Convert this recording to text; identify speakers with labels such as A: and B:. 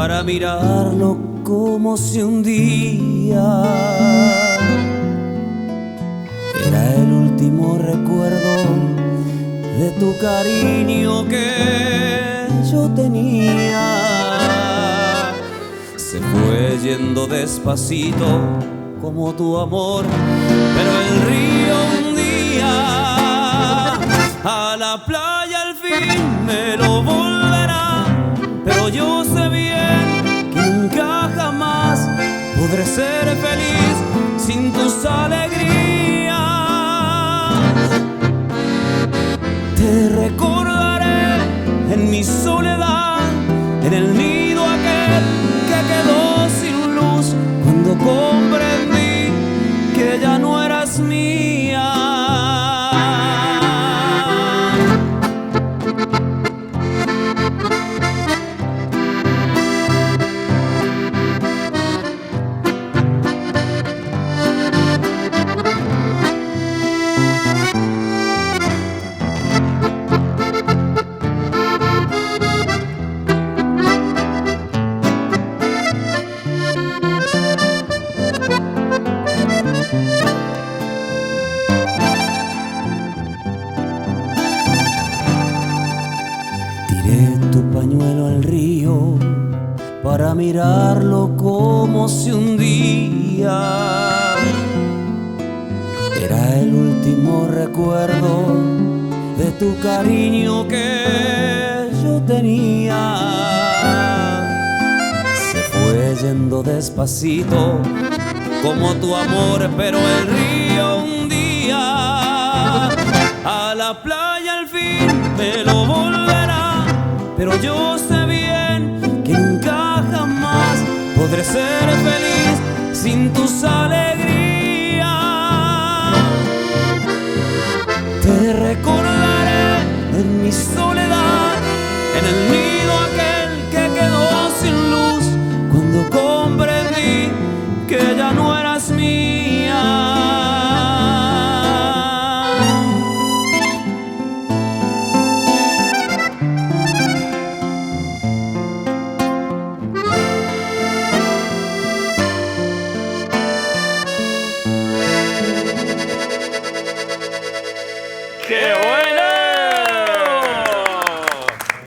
A: para mirarlo como si un día era el último recuerdo de tu cariño que yo tenía. Se fue yendo despacito como tu amor, pero el río un día a la playa al fin me lo volverá. Pero yo sé bien que nunca jamás podré ser feliz sin tus alegrías. Te recordaré en mi soledad, en el nido aquel que quedó sin luz, cuando comprendí que ya no eras mía. Tiré tu pañuelo al río para mirarlo como si un día era el último recuerdo de tu cariño que yo tenía. Se fue yendo despacito como tu amor, pero el río un día a la playa al fin me lo volverá. Pero yo sé bien que nunca jamás podré ser feliz sin tus alegrías. Te recordaré en mis